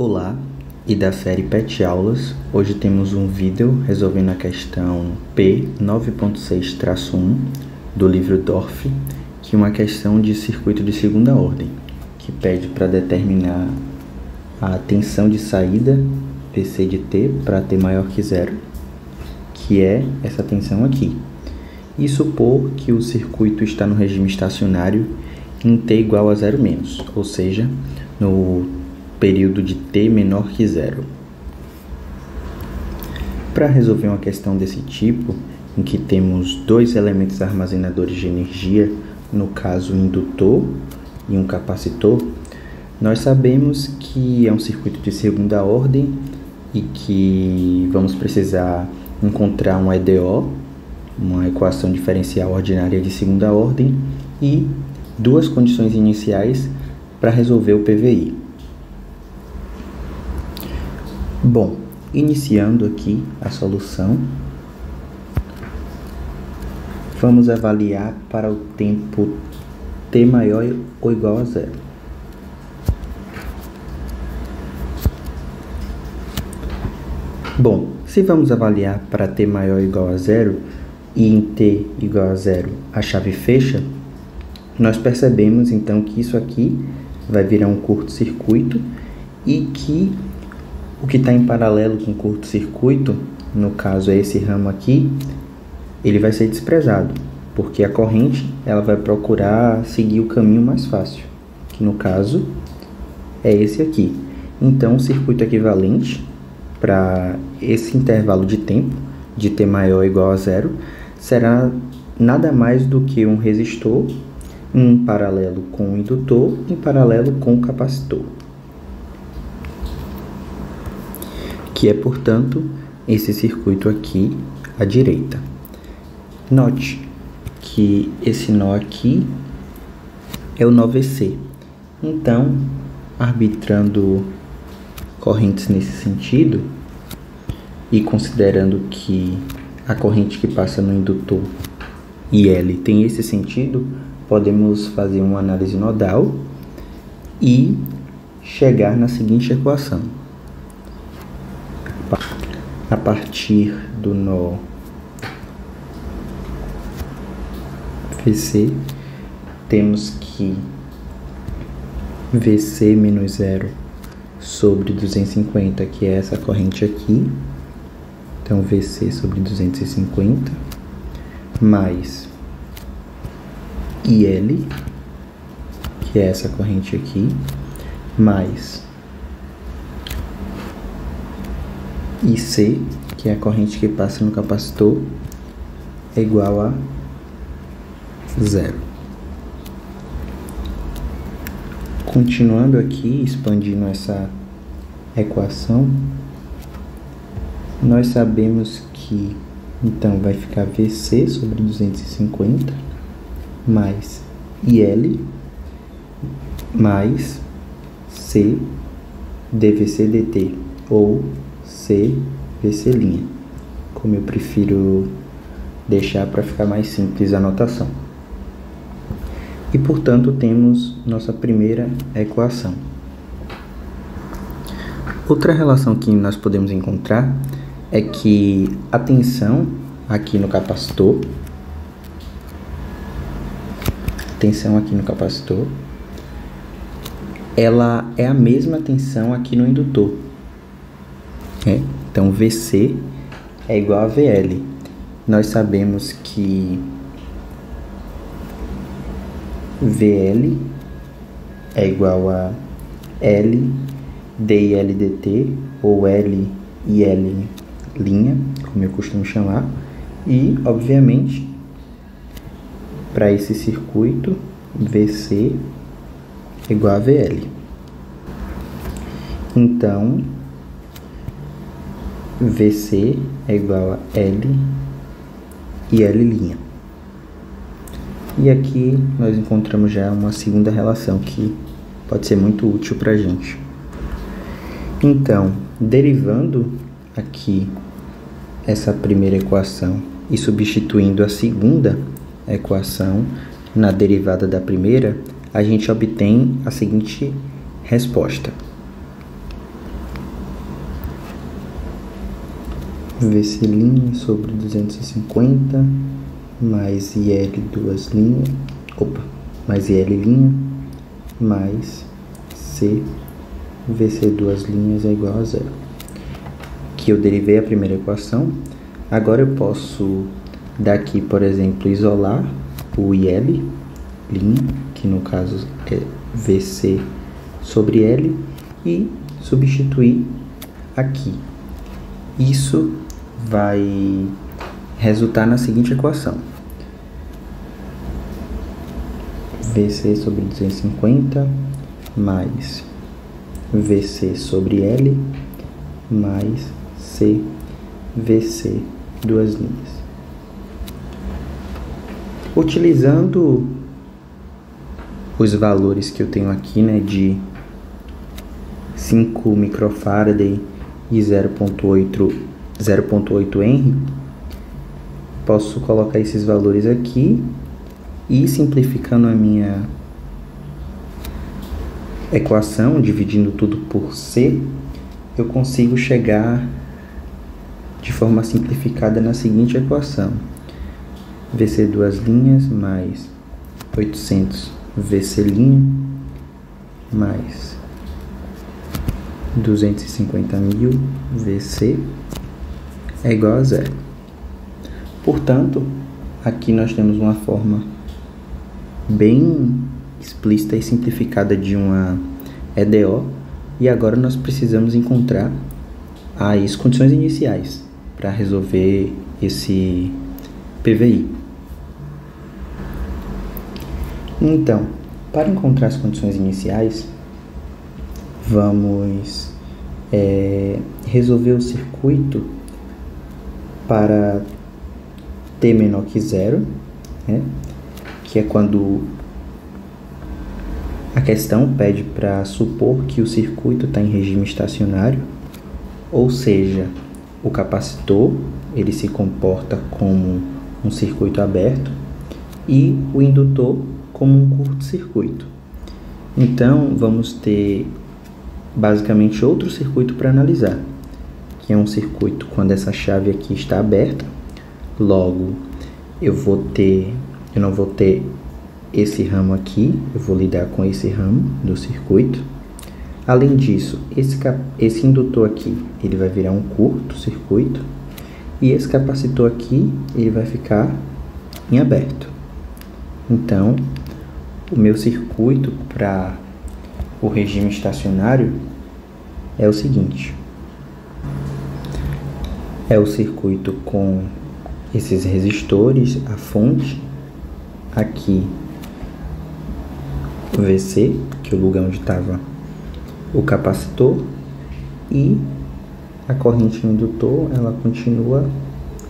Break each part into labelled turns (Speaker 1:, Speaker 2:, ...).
Speaker 1: Olá, e da série PET Aulas, hoje temos um vídeo resolvendo a questão P9.6-1 do livro Dorff, que é uma questão de circuito de segunda ordem, que pede para determinar a tensão de saída Vc de T para T maior que zero, que é essa tensão aqui, e supor que o circuito está no regime estacionário em T igual a zero menos, ou seja, no período de T menor que zero. Para resolver uma questão desse tipo, em que temos dois elementos armazenadores de energia, no caso um indutor e um capacitor, nós sabemos que é um circuito de segunda ordem e que vamos precisar encontrar um EDO, uma equação diferencial ordinária de segunda ordem, e duas condições iniciais para resolver o PVI. Bom, iniciando aqui a solução, vamos avaliar para o tempo t maior ou igual a zero. Bom, se vamos avaliar para t maior ou igual a zero e em t igual a zero a chave fecha, nós percebemos então que isso aqui vai virar um curto-circuito e que o que está em paralelo com o curto-circuito, no caso é esse ramo aqui, ele vai ser desprezado, porque a corrente ela vai procurar seguir o caminho mais fácil, que no caso é esse aqui. Então, o circuito equivalente para esse intervalo de tempo, de t maior ou igual a zero, será nada mais do que um resistor em paralelo com o indutor, em paralelo com o capacitor, que é, portanto, esse circuito aqui à direita. Note que esse nó aqui é o nó Vc. Então, arbitrando correntes nesse sentido e considerando que a corrente que passa no indutor IL tem esse sentido, podemos fazer uma análise nodal e chegar na seguinte equação. A partir do nó Vc, temos que Vc menos zero sobre 250, que é essa corrente aqui. Então, Vc sobre 250, mais IL, que é essa corrente aqui, mais IC, que é a corrente que passa no capacitor, é igual a zero. Continuando aqui, expandindo essa equação, nós sabemos que, então, vai ficar Vc sobre 250, mais IL, mais C dVc dt, ou C Vc', como eu prefiro deixar para ficar mais simples a notação. E, portanto, temos nossa primeira equação. Outra relação que nós podemos encontrar é que a tensão aqui no capacitor, ela é a mesma tensão aqui no indutor. Então, Vc é igual a VL. Nós sabemos que VL é igual a L dIL dt, ou L IL', como eu costumo chamar. E, obviamente, para esse circuito, Vc é igual a VL. Então, Vc é igual a L e L'. E aqui nós encontramos já uma segunda relação que pode ser muito útil para a gente. Então, derivando aqui essa primeira equação e substituindo a segunda equação na derivada da primeira, a gente obtém a seguinte resposta. VC' sobre 250 mais IL duas linhas, mais IL' mais C VC duas linhas é igual a zero. Aqui eu derivei a primeira equação. Agora eu posso daqui, por exemplo, isolar o IL', que no caso é VC sobre L, e substituir aqui. Isso vai resultar na seguinte equação: VC sobre 250 mais VC sobre L mais C VC duas linhas. Utilizando os valores que eu tenho aqui, né, de 5 microfarad e 0.8 Henry, posso colocar esses valores aqui e, simplificando a minha equação, dividindo tudo por C, eu consigo chegar de forma simplificada na seguinte equação: VC duas linhas mais 800 VC' mais 250.000 VC é igual a zero. Portanto, aqui nós temos uma forma bem explícita e simplificada de uma EDO, e agora nós precisamos encontrar as condições iniciais para resolver esse PVI. Então, para encontrar as condições iniciais, vamos resolver o circuito para T menor que zero, né? Que é quando a questão pede para supor que o circuito está em regime estacionário, ou seja, o capacitor ele se comporta como um circuito aberto e o indutor como um curto-circuito. Então, vamos ter basicamente outro circuito para analisar, que é um circuito quando essa chave aqui está aberta. Logo, eu não vou ter esse ramo aqui, eu vou lidar com esse ramo do circuito. Além disso, esse indutor aqui, ele vai virar um curto-circuito, e esse capacitor aqui, ele vai ficar em aberto. Então, o meu circuito para o regime estacionário é o seguinte: é o circuito com esses resistores, a fonte, aqui o VC, que é o lugar onde estava o capacitor, e a corrente no indutor, ela continua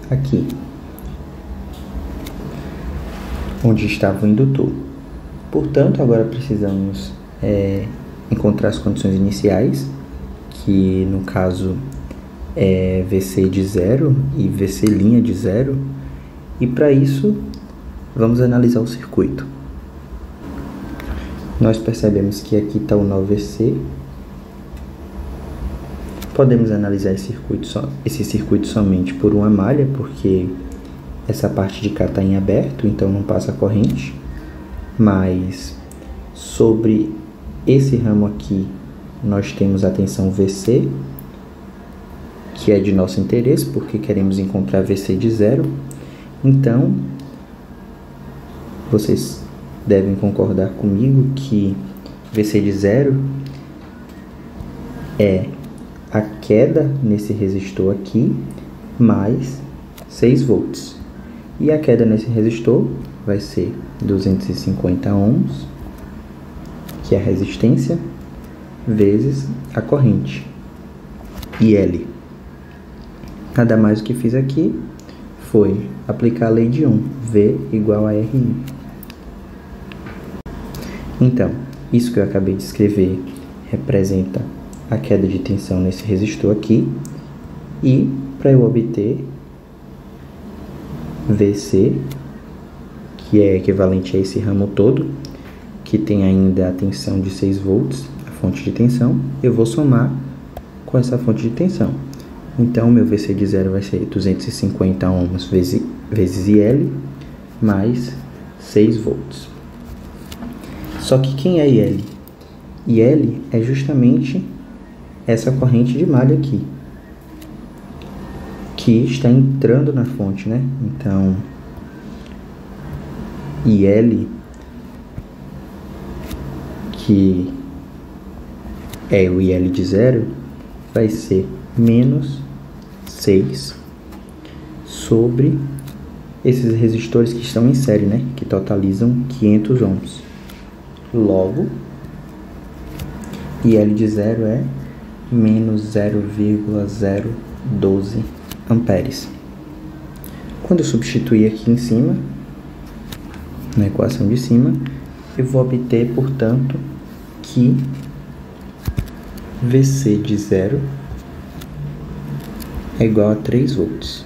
Speaker 1: aqui, onde estava o indutor. Portanto, agora precisamos encontrar as condições iniciais, que no caso é VC de zero e VC' de zero, e para isso vamos analisar o circuito. Nós percebemos que aqui está o nó VC. Podemos analisar esse circuito somente por uma malha, porque essa parte de cá está em aberto, então não passa corrente. Mas sobre esse ramo aqui, nós temos a tensão VC, que é de nosso interesse, porque queremos encontrar VC de zero. Então, vocês devem concordar comigo que VC de zero é a queda nesse resistor aqui mais 6 volts. E a queda nesse resistor vai ser 250 ohms, que é a resistência, vezes a corrente, IL. Nada mais do que fiz aqui foi aplicar a lei de Ohm, V igual a RI. Então, isso que eu acabei de escrever representa a queda de tensão nesse resistor aqui, e para eu obter VC, que é equivalente a esse ramo todo, que tem ainda a tensão de 6 volts, a fonte de tensão, eu vou somar com essa fonte de tensão. Então, meu VC de 0 vai ser 250 ohms vezes IL, mais 6 volts. Só que quem é IL? IL é justamente essa corrente de malha aqui, que está entrando na fonte, né? Então, IL, que é o IL de 0, vai ser menos 6 sobre esses resistores que estão em série, né? Que totalizam 500 ohms. Logo, IL de 0 é menos 0,012 amperes. Quando eu substituir aqui em cima, na equação de cima, eu vou obter, portanto, que VC de 0 é igual a 3 volts.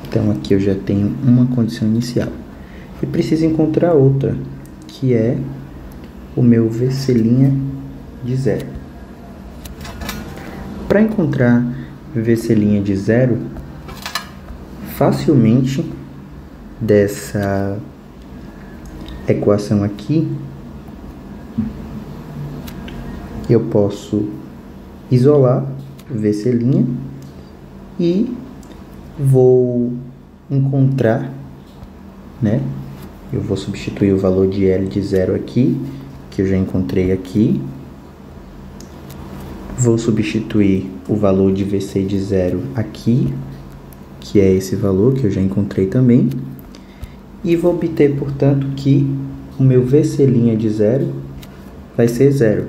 Speaker 1: Então aqui eu já tenho uma condição inicial. E preciso encontrar outra, que é o meu VC' de 0. Para encontrar VC' de 0, facilmente dessa equação aqui, eu posso isolar VC' e vou encontrar, né? Eu vou substituir o valor de L de 0 aqui, que eu já encontrei aqui. Vou substituir o valor de VC de 0 aqui, que é esse valor que eu já encontrei também. E vou obter, portanto, que o meu VC' de 0 vai ser 0.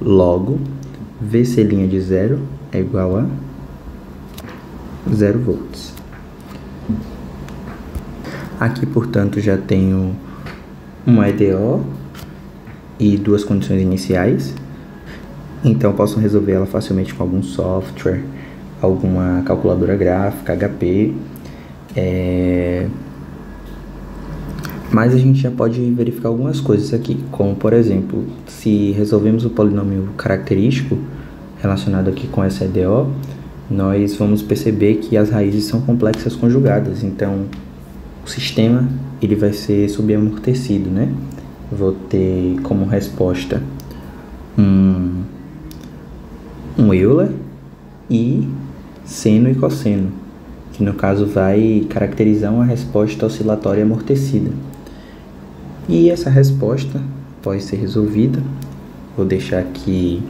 Speaker 1: Logo, VC' de 0 é igual a 0 volts. Aqui, portanto, já tenho uma EDO e duas condições iniciais. Então, posso resolver ela facilmente com algum software, alguma calculadora gráfica, HP. Mas a gente já pode verificar algumas coisas aqui, como, por exemplo, se resolvemos o polinômio característico relacionado aqui com essa EDO, nós vamos perceber que as raízes são complexas conjugadas, então o sistema ele vai ser subamortecido, né? Vou ter como resposta um Euler e seno e cosseno, que no caso vai caracterizar uma resposta oscilatória amortecida. E essa resposta pode ser resolvida. Vou deixar aqui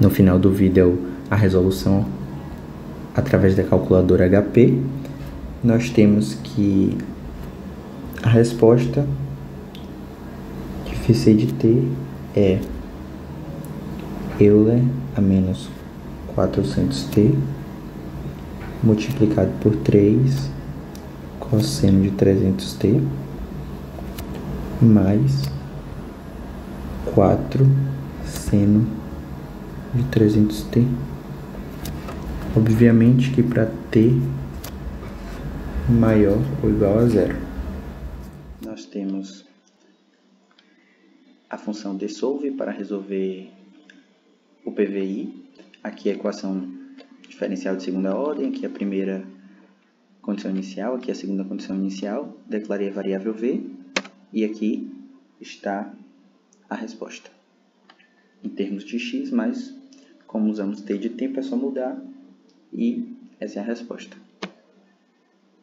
Speaker 1: no final do vídeo a resolução através da calculadora HP. Nós temos que a resposta de VC de T é Euler a menos 400T multiplicado por 3 cosseno de 300T mais 4 seno de 300T. Obviamente que para T maior ou igual a 0, nós temos a função dissolve para resolver o PVI. Aqui a equação diferencial de segunda ordem, aqui a primeira condição inicial, aqui a segunda condição inicial, declarei a variável V e aqui está a resposta em termos de x, mas como usamos t de tempo é só mudar e essa é a resposta.